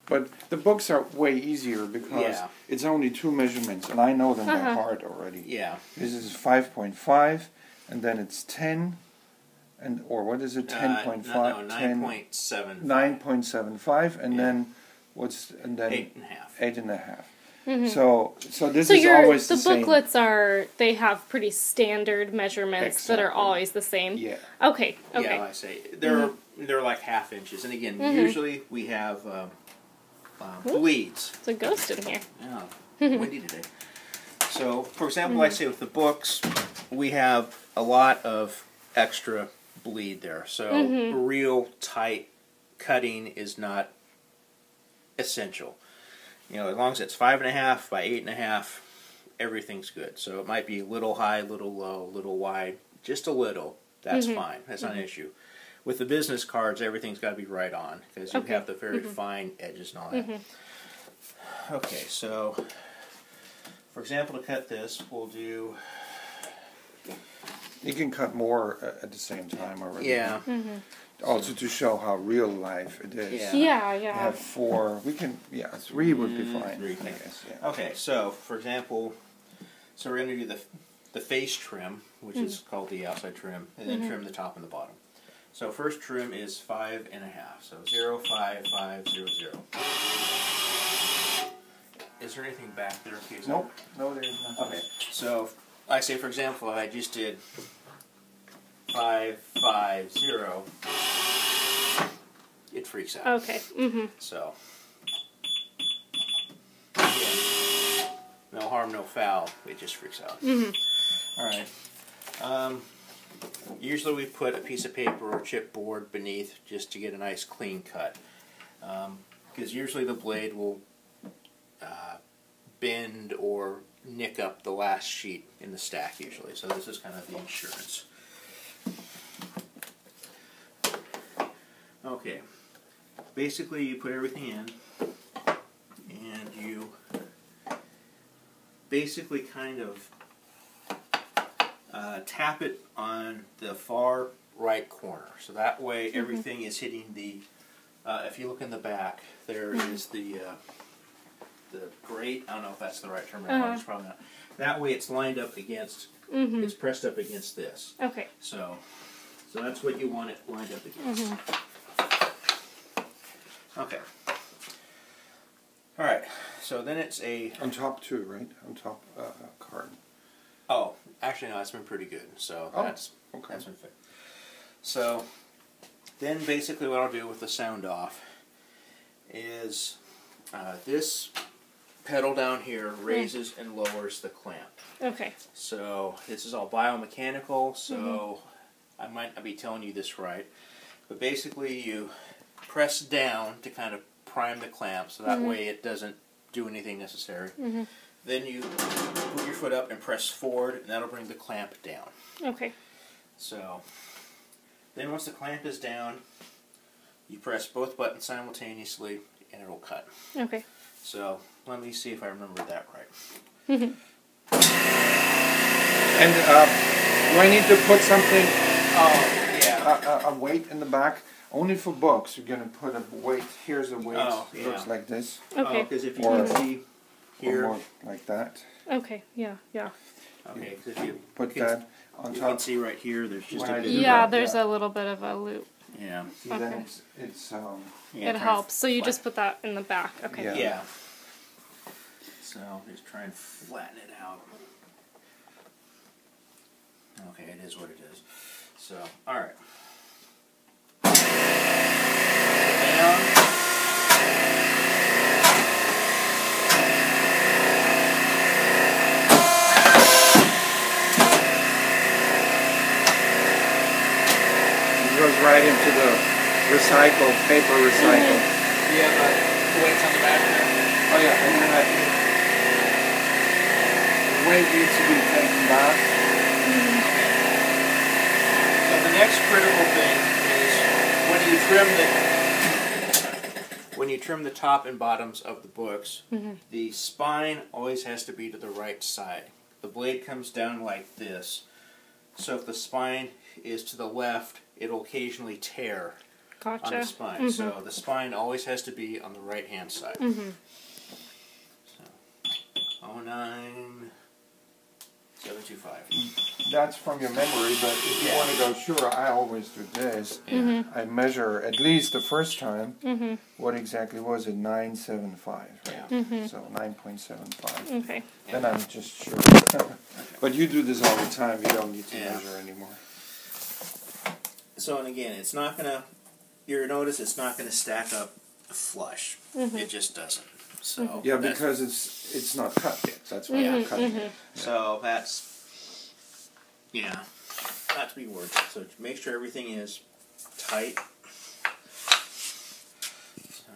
But the books are way easier because it's only 2 measurements, and I know them by heart already. Yeah. This is 5.5, and then it's 10, and or what is it? 10.5. No, 9.75. 9.75, and then what's and then 8.5. 8.5. So this is always the same. The booklets they have pretty standard measchements that are always the same. Yeah. Okay. Yeah, I say they're like 1/2 inches, and again, usually we have bleeds. There's a ghost in here. Yeah, windy today. So, for example, I say with the books, we have a lot of extra bleed there. So, real tight cutting is not essential. You know, as long as it's 5.5 by 8.5, everything's good. So it might be a little high, a little low, a little wide, just a little. That's fine. That's not an issue. With the business cards, everything's got to be right on because you have the very fine edges and all that. Okay, so for example, to cut this, we'll do. You can cut more at the same time already. Yeah. Also to show how real life it is. Yeah. We have 4. We can, 3 would be fine. 3, I guess. Yeah. Okay, so for example, we're going to do the face trim, which is called the outside trim, and then trim the top and the bottom. So first trim is 5.5. So 0, 5, 5, 0, 0. Is there anything back there? Nope. No, there is nothing. Okay, so I say for example, I just did 5, 5, 0. It freaks out. Okay. So, again, no harm, no foul. It just freaks out. All right. Usually we put a piece of paper or chipboard beneath just to get a nice clean cut. Because usually the blade will bend or nick up the last sheet in the stack usually. So this is kind of the insurance. Okay. Basically, you put everything in, and you basically kind of tap it on the far right corner. So that way everything is hitting the, if you look in the back, there is the grate. I don't know if that's the right terminology. It's probably not. That way it's lined up against, it's pressed up against this. Okay. So that's what you want it lined up against. Okay. All right. So then it's a on top too, right? On top card. Oh, actually no, that's been pretty good. So that's been fit. So then basically what I'll do with the sound off is this pedal down here raises and lowers the clamp. Okay. So this is all biomechanical. So I might not be telling you this right, but basically you press down to kind of prime the clamp so that way it doesn't do anything necessary. Then you put your foot up and press forward, and that'll bring the clamp down. Okay. So then once the clamp is down, you press both buttons simultaneously and it'll cut. Okay. So let me see if I remember that right. And do I need to put something, Yeah. a weight in the back? Only for books, you're going to put a weight. Here's a weight. It looks like this. Okay. Because if you can see here. Or more like that. Okay, yeah. Okay, because if you put that on you top. can see right here, there's just a bit Yeah, there's a little bit of a loop. Yeah. See, then it's it helps. So you just put that in the back. Okay. Yeah. So just try and flatten it out. Okay, it is what it is. So, all right. Down. it goes right into the paper recycle. Yeah, but the weight's on the back there. Oh yeah, and then the weight needs to be taken back. So the next critical thing is when you trim the top and bottoms of the books, the spine always has to be to the right side. The blade comes down like this. So if the spine is to the left, it'll occasionally tear. Gotcha. on the spine. So the spine always has to be on the right hand side. So 09725. That's from your memory, but if you want to go sure, I always do this. I measure at least the first time. What exactly was it? 975, right? So 9.75. Okay. Then I'm just sure. But you do this all the time. You don't need to measure anymore. So, and again, it's not gonna. You'll notice it's not gonna stack up flush. It just doesn't. So yeah, because it's not cut yet. That's why I'm cutting it. So that's not to be worried. So make sure everything is tight. So,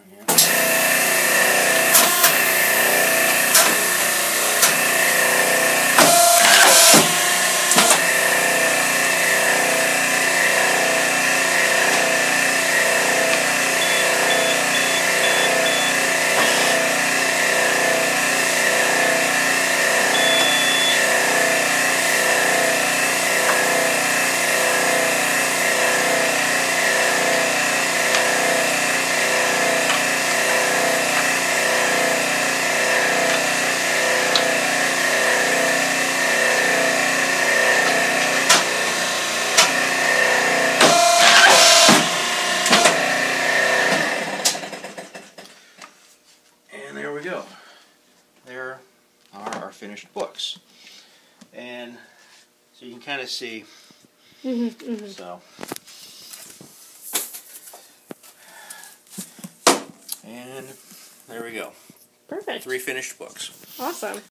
and there we go. There are our finished books. And so you can kind of see. So. And there we go. Perfect. 3 finished books. Awesome.